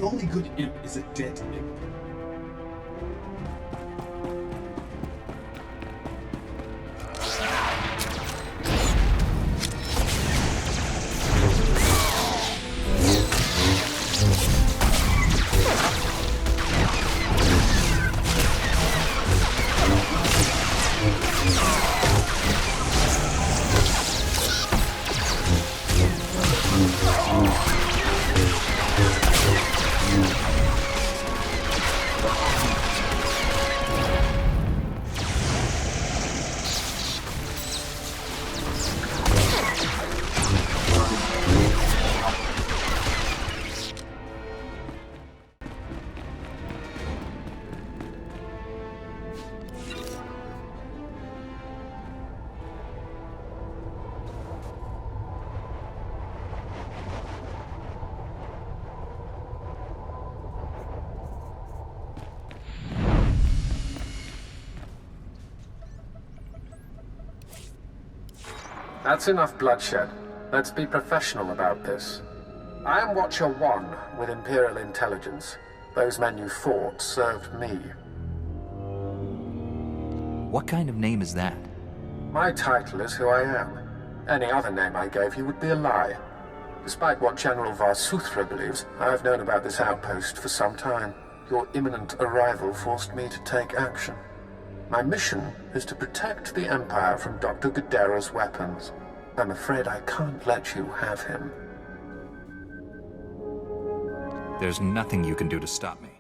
The only good imp is a dead imp. That's enough bloodshed. Let's be professional about this. I am Watcher 1 with Imperial Intelligence. Those men you fought served me. What kind of name is that? My title is who I am. Any other name I gave you would be a lie. Despite what General Varsuthra believes, I have known about this outpost for some time. Your imminent arrival forced me to take action. My mission is to protect the Empire from Dr. Gadera's weapons. I'm afraid I can't let you have him. There's nothing you can do to stop me.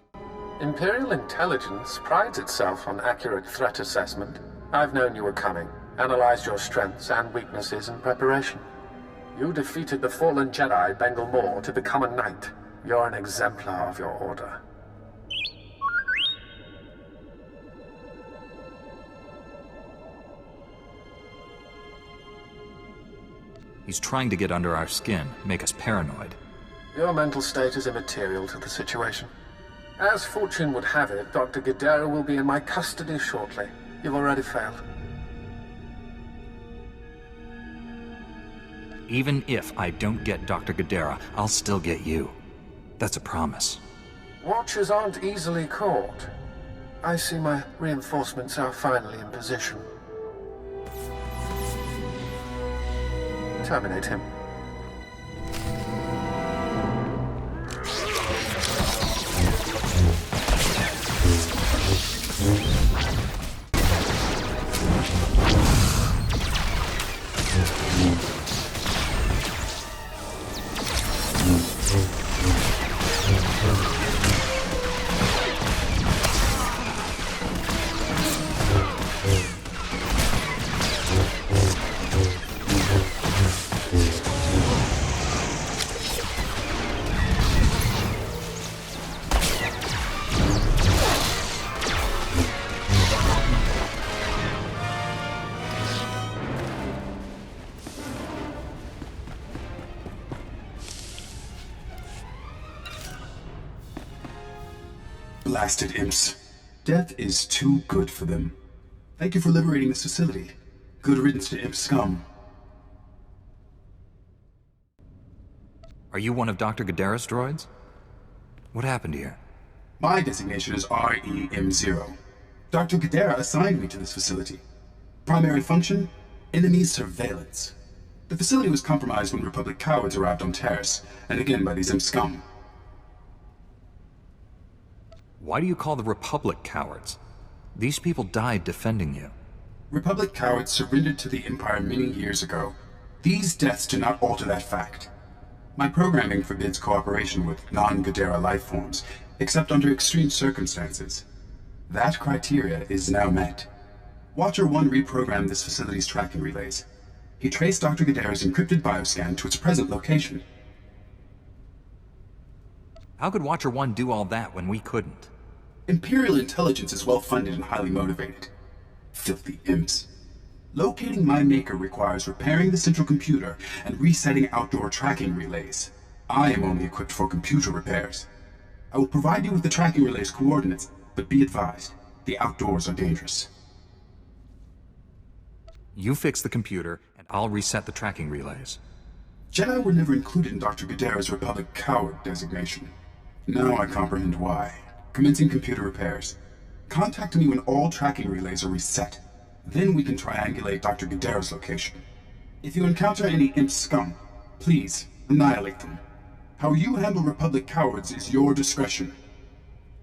Imperial Intelligence prides itself on accurate threat assessment. I've known you were coming, analyzed your strengths and weaknesses in preparation. You defeated the fallen Jedi Bengal Moore to become a knight. You're an exemplar of your order. He's trying to get under our skin, make us paranoid. Your mental state is immaterial to the situation. As fortune would have it, Dr. Gadera will be in my custody shortly. You've already failed. Even if I don't get Dr. Gadera, I'll still get you. That's a promise. Watchers aren't easily caught. I see my reinforcements are finally in position. Terminate him. Blasted imps. Death is too good for them. Thank you for liberating this facility. Good riddance to imp scum. Are you one of Dr. Gadera's droids? What happened here? My designation is REM0. Dr. Gadera assigned me to this facility. Primary function? Enemy surveillance. The facility was compromised when Republic cowards arrived on Terrace, and again by these imp scum. Why do you call the Republic cowards? These people died defending you. Republic cowards surrendered to the Empire many years ago. These deaths do not alter that fact. My programming forbids cooperation with non-Gadera life forms, except under extreme circumstances. That criteria is now met. Watcher 1 reprogrammed this facility's tracking relays. He traced Dr. Gadera's encrypted bioscan to its present location. How could Watcher 1 do all that when we couldn't? Imperial Intelligence is well-funded and highly motivated. Filthy imps. Locating my maker requires repairing the central computer and resetting outdoor tracking relays. I am only equipped for computer repairs. I will provide you with the tracking relay's coordinates, but be advised, the outdoors are dangerous. You fix the computer, and I'll reset the tracking relays. Jedi were never included in Dr. Gadera's Republic coward designation. Now I comprehend why. Commencing computer repairs. Contact me when all tracking relays are reset. Then we can triangulate Dr. Gadara's location. If you encounter any imp scum, please annihilate them. How you handle Republic cowards is your discretion.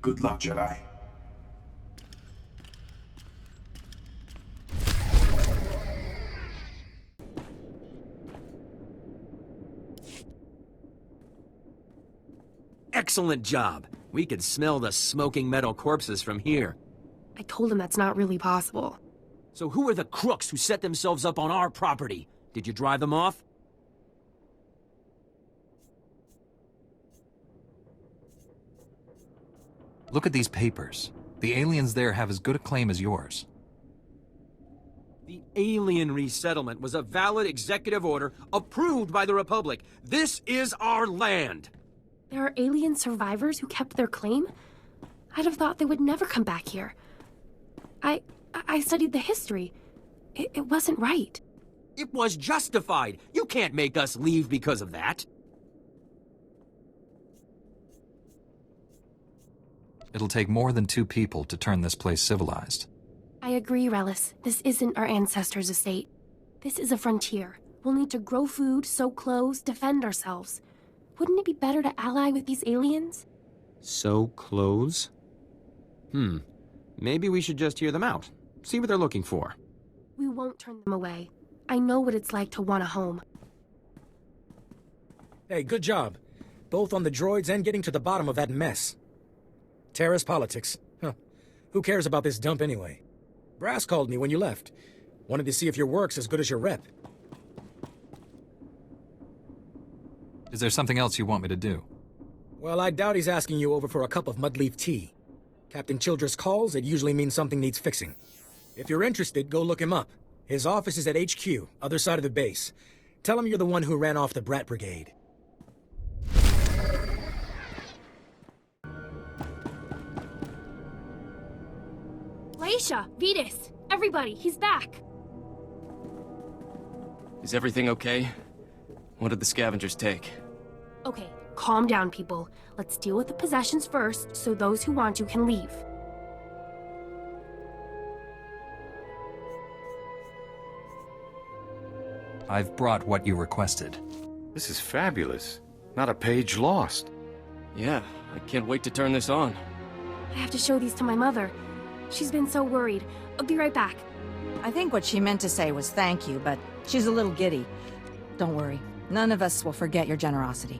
Good luck, Jedi. Excellent job. We could smell the smoking metal corpses from here. I told him that's not really possible. So who are the crooks who set themselves up on our property? Did you drive them off? Look at these papers. The aliens there have as good a claim as yours. The alien resettlement was a valid executive order approved by the Republic. This is our land! There are alien survivors who kept their claim? I'd have thought they would never come back here. I studied the history. It wasn't right. It was justified. You can't make us leave because of that. It'll take more than 2 people to turn this place civilized. I agree, Relis. This isn't our ancestors' estate. This is a frontier. We'll need to grow food, sew clothes, defend ourselves. Wouldn't it be better to ally with these aliens? Sew clothes? Maybe we should just hear them out. See what they're looking for. We won't turn them away. I know what it's like to want a home. Hey, good job. Both on the droids and getting to the bottom of that mess. Terrace politics. Huh. Who cares about this dump anyway? Brass called me when you left. Wanted to see if your work's as good as your rep. Is there something else you want me to do? Well, I doubt he's asking you over for a cup of mudleaf tea. Captain Childress calls, it usually means something needs fixing. If you're interested, go look him up. His office is at HQ, other side of the base. Tell him you're the one who ran off the Brat Brigade. Laisha, Vetus, everybody, he's back. Is everything okay? What did the scavengers take? Okay, calm down, people. Let's deal with the possessions first, so those who want to can leave. I've brought what you requested. This is fabulous. Not a page lost. Yeah, I can't wait to turn this on. I have to show these to my mother. She's been so worried. I'll be right back. I think what she meant to say was thank you, but she's a little giddy. Don't worry. None of us will forget your generosity.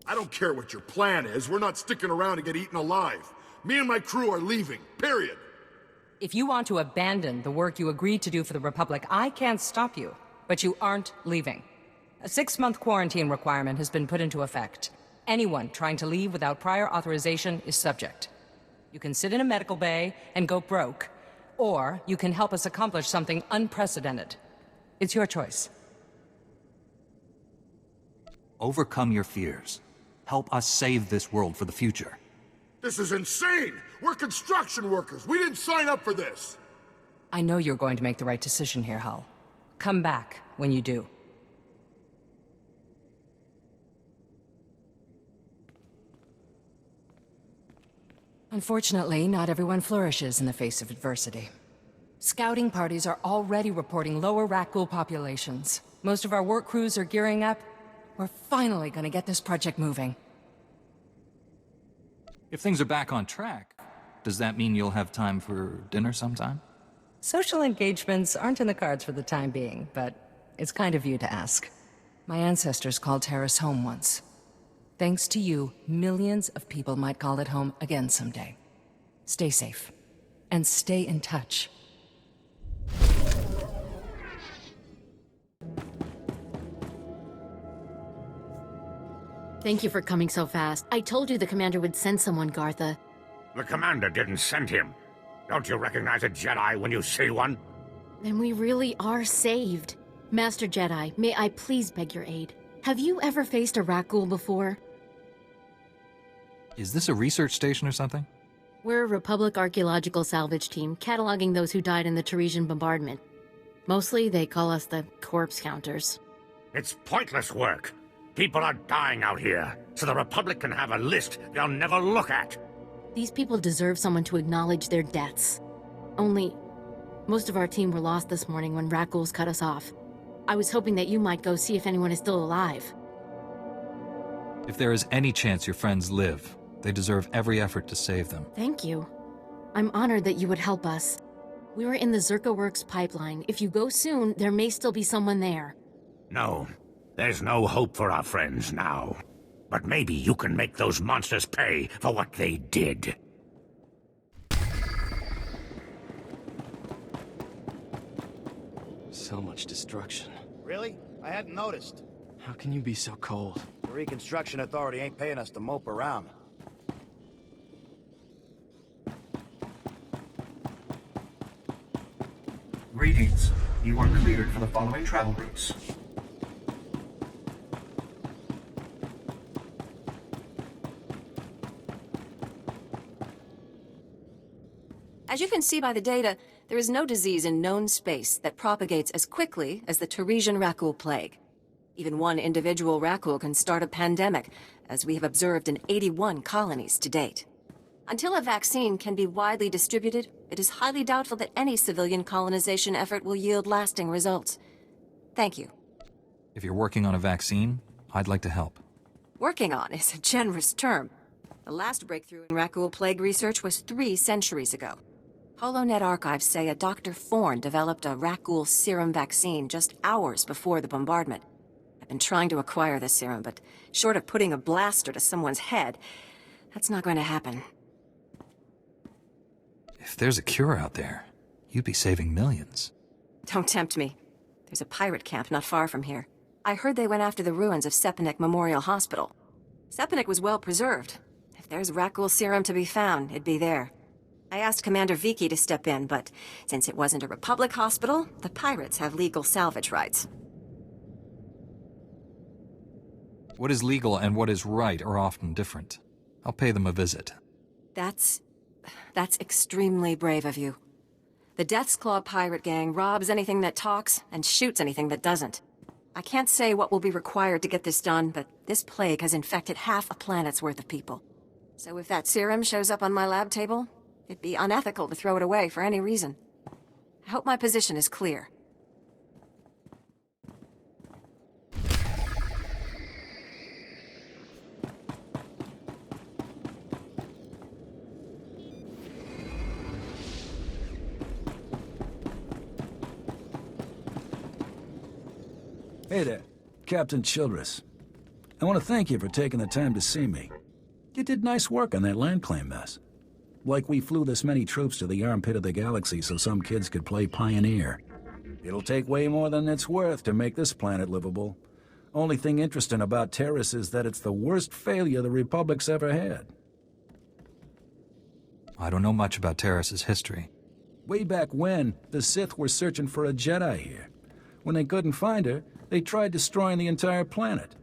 I don't care what your plan is. We're not sticking around to get eaten alive. Me and my crew are leaving, period. If you want to abandon the work you agreed to do for the Republic, I can't stop you. But you aren't leaving. A 6-month quarantine requirement has been put into effect. Anyone trying to leave without prior authorization is subject. You can sit in a medical bay and go broke, or you can help us accomplish something unprecedented. It's your choice. Overcome your fears. Help us save this world for the future. This is insane! We're construction workers! We didn't sign up for this! I know you're going to make the right decision here, Hull. Come back when you do. Unfortunately, not everyone flourishes in the face of adversity. Scouting parties are already reporting lower Rakghoul populations. Most of our work crews are gearing up. We're finally gonna get this project moving. If things are back on track, does that mean you'll have time for dinner sometime? Social engagements aren't in the cards for the time being, but it's kind of you to ask. My ancestors called Terrace home once. Thanks to you, millions of people might call it home again someday. Stay safe, and stay in touch. Thank you for coming so fast. I told you the commander would send someone, Gartha. The commander didn't send him. Don't you recognize a Jedi when you see one? Then we really are saved. Master Jedi, may I please beg your aid? Have you ever faced a Rakghoul before? Is this a research station or something? We're a Republic archaeological salvage team, cataloging those who died in the Teresian bombardment. Mostly, they call us the corpse counters. It's pointless work. People are dying out here, so the Republic can have a list they'll never look at. These people deserve someone to acknowledge their deaths. Only, most of our team were lost this morning when Rakghouls cut us off. I was hoping that you might go see if anyone is still alive. If there is any chance your friends live, they deserve every effort to save them. Thank you. I'm honored that you would help us. We were in the Zerka Works pipeline. If you go soon, there may still be someone there. No, there's no hope for our friends now. But maybe you can make those monsters pay for what they did. So much destruction. Really? I hadn't noticed. How can you be so cold? The Reconstruction Authority ain't paying us to mope around. Greetings. You are cleared for the following travel routes. As you can see by the data, there is no disease in known space that propagates as quickly as the Teresian Rakghoul plague. Even one individual Rakghoul can start a pandemic, as we have observed in 81 colonies to date. Until a vaccine can be widely distributed, it is highly doubtful that any civilian colonization effort will yield lasting results. Thank you. If you're working on a vaccine, I'd like to help. Working on is a generous term. The last breakthrough in Rakghoul plague research was 3 centuries ago. HoloNet archives say a Dr. Thorne developed a Rakghoul serum vaccine just hours before the bombardment. I've been trying to acquire the serum, but short of putting a blaster to someone's head, that's not going to happen. If there's a cure out there, you'd be saving millions. Don't tempt me. There's a pirate camp not far from here. I heard they went after the ruins of Sepanik Memorial Hospital. Sepanik was well preserved. If there's Rakghoul serum to be found, it'd be there. I asked Commander Viki to step in, but since it wasn't a Republic hospital, the pirates have legal salvage rights. What is legal and what is right are often different. I'll pay them a visit. That's extremely brave of you. The Death's Claw pirate gang robs anything that talks and shoots anything that doesn't. I can't say what will be required to get this done, but this plague has infected half a planet's worth of people. So if that serum shows up on my lab table, it'd be unethical to throw it away for any reason. I hope my position is clear. Hey there, Captain Childress. I want to thank you for taking the time to see me. You did nice work on that land claim mess. Like we flew this many troops to the armpit of the galaxy so some kids could play pioneer. It'll take way more than it's worth to make this planet livable. Only thing interesting about Terrace is that it's the worst failure the Republic's ever had. I don't know much about Terrace's history. Way back when, the Sith were searching for a Jedi here. When they couldn't find her, they tried destroying the entire planet.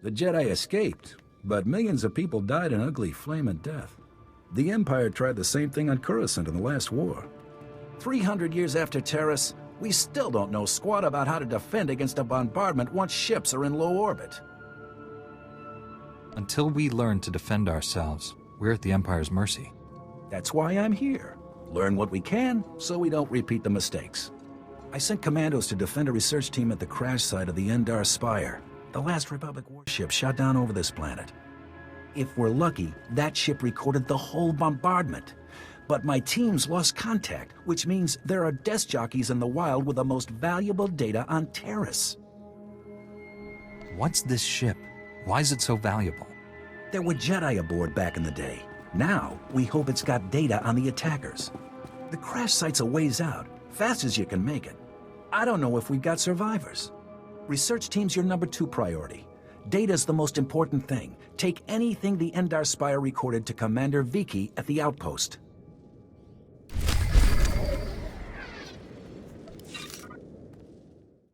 The Jedi escaped, but millions of people died an ugly flaming death. The Empire tried the same thing on Coruscant in the last war. 300 years after Terrace, we still don't know squat about how to defend against a bombardment once ships are in low orbit. Until we learn to defend ourselves, we're at the Empire's mercy. That's why I'm here. Learn what we can, so we don't repeat the mistakes. I sent commandos to defend a research team at the crash site of the Endar Spire, the last Republic warship shot down over this planet. If we're lucky, that ship recorded the whole bombardment. But my team's lost contact, which means there are desk jockeys in the wild with the most valuable data on Terrace. What's this ship? Why is it so valuable? There were Jedi aboard back in the day. Now, we hope it's got data on the attackers. The crash site's a ways out, fast as you can make it. I don't know if we've got survivors. Research team's your #2 priority. Data's the most important thing. Take anything the Endar Spire recorded to Commander Viki at the outpost.